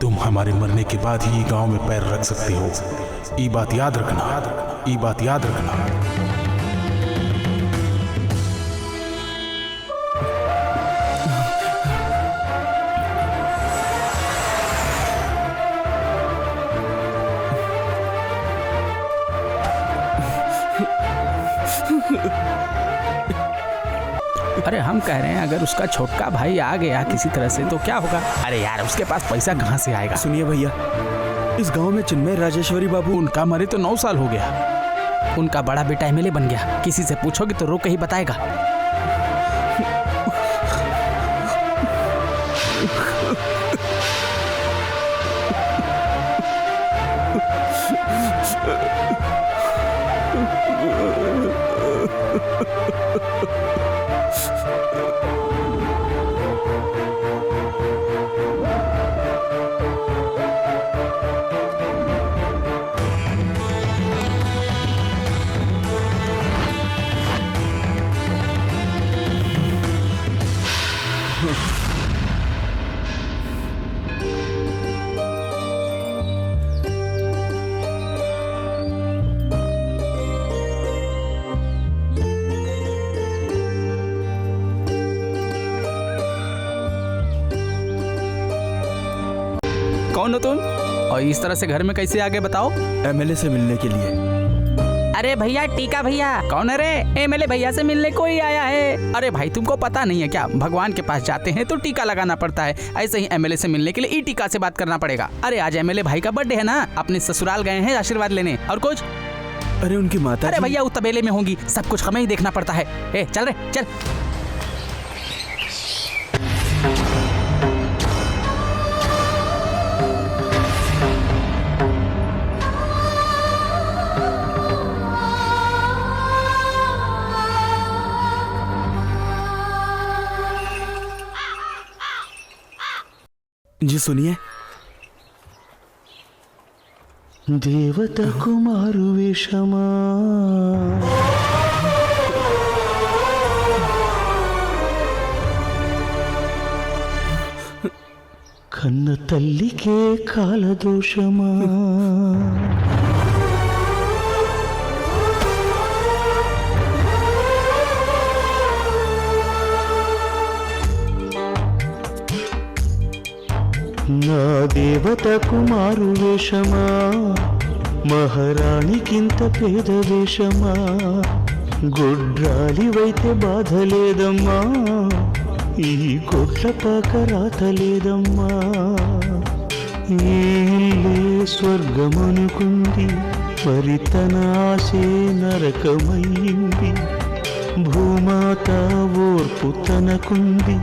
तुम हमारे मरने के बाद ही गांव में पैर रख सकते हो। ये बात याद रखना, ये बात याद रखना। अरे हम कह रहे हैं अगर उसका छोटका भाई आ गया किसी तरह से तो क्या होगा? अरे यार उसके पास पैसा कहाँ से आएगा? सुनिए भैया, इस गांव में चिन्मय राजेश्वरी बाबू, उनका मरे तो 9 साल हो गया। उनका बड़ा बेटा एमएलए बन गया। किसी से पूछोगे तो रोक के ही बताएगा। कौन हो तुम और इस तरह से घर में कैसे आ गए बताओ? एमएलए से मिलने के लिए। अरे भैया टीका भैया। कौन है रे? एमएलए भैया से मिलने कोई आया है। अरे भाई तुमको पता नहीं है क्या? भगवान के पास जाते हैं तो टीका लगाना पड़ता है, ऐसे ही एमएलए से मिलने के लिए ई टीका से बात करना पड़ेगा। अरे आज एमएलए भाई का बर्थडे है ना, अपने ससुराल गए हैं आशीर्वाद लेने। और कुछ? अरे उनकी माता। अरे भैया वो तबेले में होंगी, सब कुछ हमें ही देखना पड़ता है। ए चल रे चल। जी सुनिए। देवता कुमारु वेशमा कन्न तल्लिके कालदोषमा నా దేవత కుమారు వేషమా మహారాణికింత పేద వేషమా గుడ్రాలివైతే బాధ లేదమ్మా ఈ కొట్లపాక రాత లేదమ్మా ఈ ఇల్లే స్వర్గమనుకుంది మరి తన ఆశే నరకమయ్యింది భూమాత ఓర్పు తనకుంది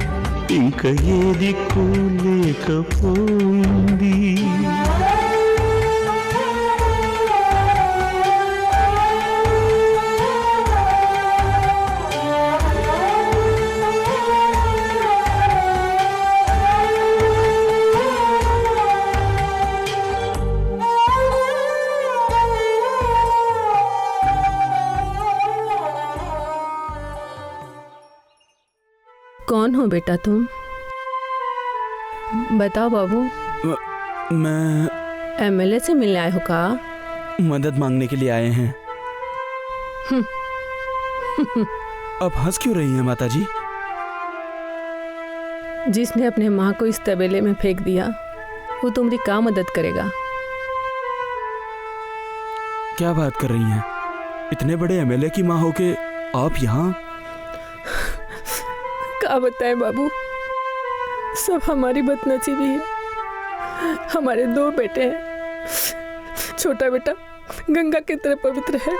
ఇంక ఏ దిక్కు లేకపోయింది कौन हो बेटा तुम? बताओ बाबू। मैं एमएलए से मिलने आए हो का? मदद मांगने के लिए आए हैं। अब हंस क्यों रही हैं माता जी? जिसने अपने माँ को इस तबेले में फेंक दिया वो तुम्हारी क्या मदद करेगा? क्या बात कर रही हैं? इतने बड़े एमएलए की माँ होके आप यहाँ? क्या बताएं बाबू, सब हमारी बदनसीबी है। हमारे 2 बेटे हैं। छोटा बेटा गंगा की तरह पवित्र है,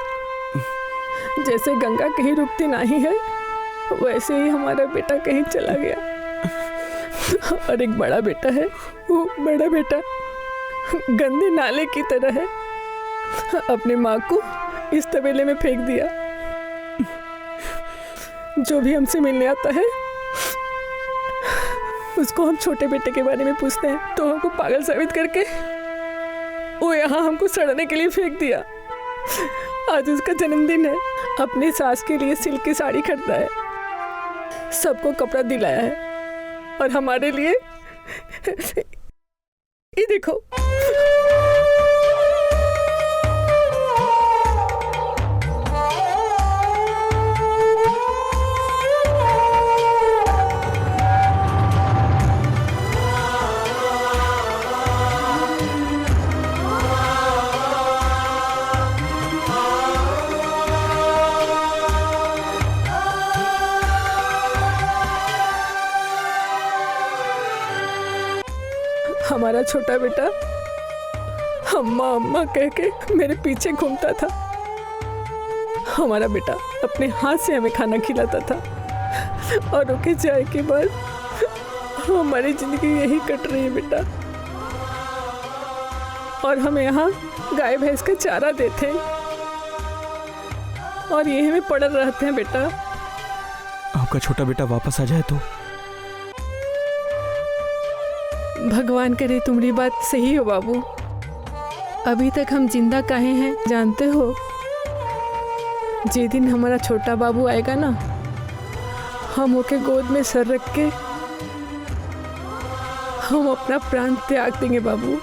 जैसे गंगा कहीं रुकती नहीं है वैसे ही हमारा बेटा कहीं चला गया। और एक बड़ा बेटा है, वो बड़ा बेटा गंदे नाले की तरह है, अपनी माँ को इस तबेले में फेंक दिया। जो भी हमसे मिलने आता है उसको हम छोटे बेटे के बारे में पूछते हैं तो हमको पागल साबित करके वो यहाँ हमको सड़ने के लिए फेंक दिया। आज उसका जन्मदिन है, अपनी सास के लिए सिल्क की साड़ी खरीदा है, सबको कपड़ा दिलाया है और हमारे लिए ये देखो, हमारा छोटा बेटा अम्मा अम्मा कह के मेरे पीछे घूमता था। हमारा बेटा अपने हाथ से हमें खाना खिलाता था और रुके जाए के बाद हमारी जिंदगी यही कट रही है बेटा। और हम यहाँ गाय भैंस का चारा देते हैं और यही में पड़े रहते हैं बेटा। आपका छोटा बेटा वापस आ जाए तो। भगवान करे तुम्हारी बात सही हो बाबू। अभी तक हम जिंदा काहे हैं जानते हो? जे दिन हमारा छोटा बाबू आएगा ना, हम ओके गोद में सर रख के हम अपना प्राण त्याग देंगे बाबू।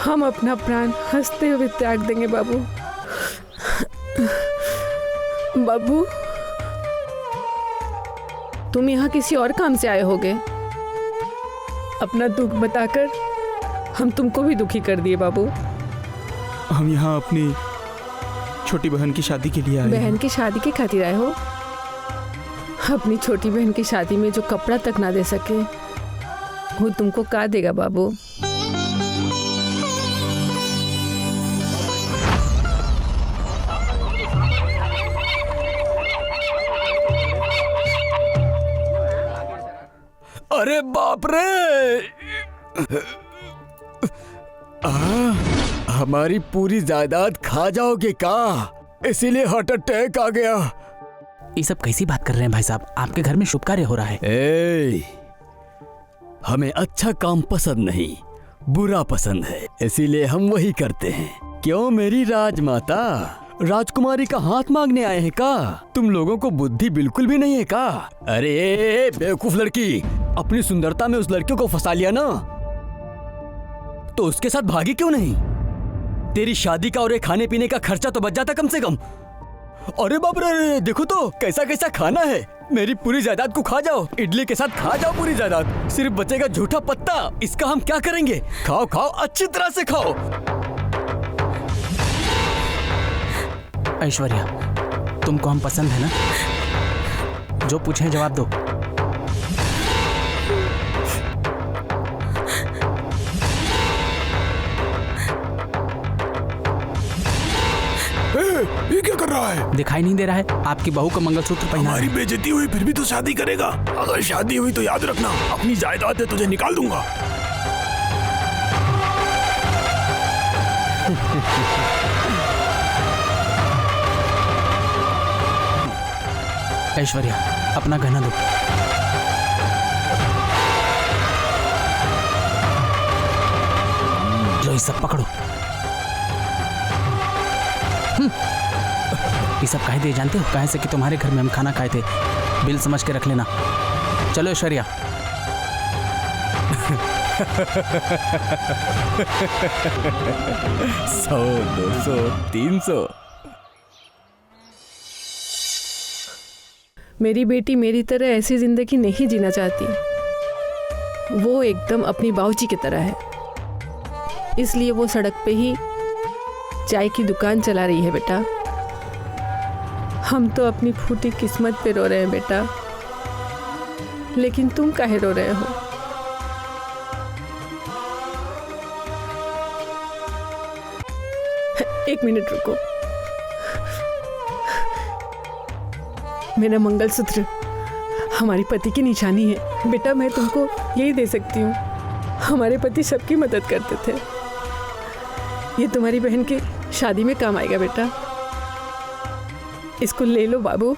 हम अपना प्राण हंसते हुए त्याग देंगे बाबू। बाबू, तुम यहाँ किसी और काम से आए होगे। अपना दुख बताकर हम तुमको भी दुखी कर दिए बाबू। हम यहाँ अपनी छोटी बहन की शादी के लिए आए हैं। बहन की शादी के खातिर आए हो? अपनी छोटी बहन की शादी में जो कपड़ा तक ना दे सके वो तुमको का देगा बाबू? अरे बाप रे, हमारी पूरी जायदाद खा जाओगे का? इसीलिए हार्ट अटैक आ गया। ये सब कैसी बात कर रहे हैं भाई साहब? आपके घर में शुभ कार्य हो रहा है। हमें अच्छा काम पसंद नहीं, बुरा पसंद है, इसीलिए हम वही करते हैं। क्यों मेरी राजमाता, राजकुमारी का हाथ मांगने आए हैं का? तुम लोगों को बुद्धि बिल्कुल भी नहीं है का? अरे बेवकूफ लड़की, अपनी सुंदरता में उस लड़कियों को फंसा लिया ना, तो उसके साथ भागी क्यों नहीं? तेरी शादी का और ये खाने पीने का खर्चा तो बच जाता कम से कम। अरे बाप रे, देखो तो कैसा कैसा खाना है। मेरी पूरी जायदाद को खा जाओ, इडली के साथ खा जाओ पूरी जायदाद। सिर्फ बचेगा झूठा पत्ता, इसका हम क्या करेंगे? खाओ खाओ, अच्छी तरह से खाओ। ऐश्वर्या, तुमको हम पसंद है ना? जो पूछे जवाब दो। ये क्या कर रहा है? दिखाई नहीं दे रहा है? आपकी बहू का मंगलसूत्र पहना हमारी है। बेइज्जती हुई फिर भी तो शादी करेगा? अगर शादी हुई तो याद रखना, अपनी जायदाद है तुझे निकाल दूंगा। ऐश्वर्या, अपना गहना दो। लो ये सब पकड़ो। ये सब काहे दे जानते हो? काहे से कि तुम्हारे घर में हम खाना खाए थे। बिल समझ के रख लेना। चलो ऐश्वर्या। 100, 200, 300। मेरी बेटी मेरी तरह ऐसी जिंदगी नहीं जीना चाहती। वो एकदम अपनी बाबूजी की तरह है, इसलिए वो सड़क पे ही चाय की दुकान चला रही है बेटा। हम तो अपनी फूटी किस्मत पे रो रहे हैं बेटा, लेकिन तुम काहे रो रहे हो? एक मिनट रुको। मेरा मंगलसूत्र हमारे पति की निशानी है बेटा। मैं तुमको यही दे सकती हूँ। हमारे पति सबकी मदद करते थे। ये तुम्हारी बहन की शादी में काम आएगा बेटा। इसको ले लो बाबू।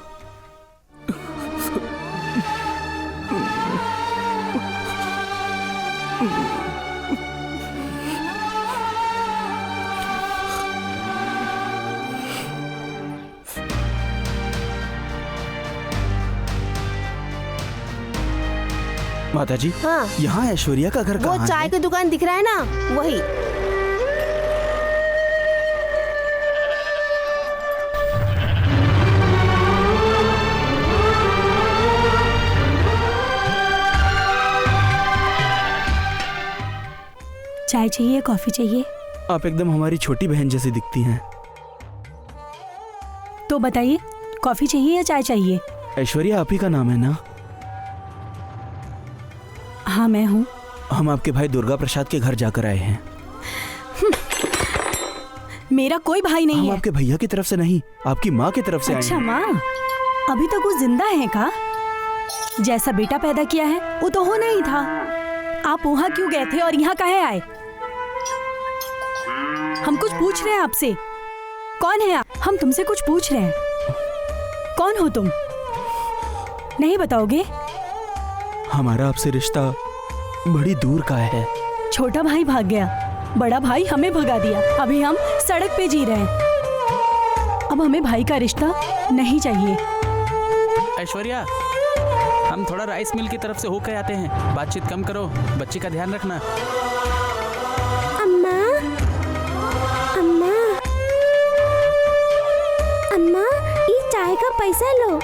माताजी, हाँ, यहाँ ऐश्वर्या का घर वो कहाँ चाय है? की दुकान दिख रहा है ना, वही। चाय चाहिए, कॉफी चाहिए? आप एकदम हमारी छोटी बहन जैसी दिखती हैं। तो बताइए, कॉफी चाहिए या चाय चाहिए? ऐश्वर्या आप ही का नाम है ना? हाँ मैं हूँ। हम आपके भाई दुर्गा प्रसाद के घर जाकर आए हैं। मेरा कोई भाई नहीं हम है। आपके भैया की तरफ से नहीं, आपकी माँ की तरफ से आए अच्छा हैं। माँ, अभी तक वो जिंदा है का? जैसा बेटा पैदा किया है वो तो होना ही था। आप वहाँ क्यों गए थे और यहाँ काहे आए? हम कुछ पूछ रहे हैं आपसे। कौन है आप? हम तुमसे कुछ पूछ रहे हैं। कौन हो तुम? नहीं बताओगे? हमारा आपसे रिश्ता बड़ी दूर का है। छोटा भाई भाग गया, बड़ा भाई हमें भगा दिया, अभी हम सड़क पे जी रहे हैं। अब हमें भाई का रिश्ता नहीं चाहिए। ऐश्वर्या, हम थोड़ा राइस मिल की तरफ से होकर आते हैं। बातचीत कम करो, बच्ची का ध्यान रखना। अम्मा, अम्मा, अम्मा, ये चाय का पैसा लो।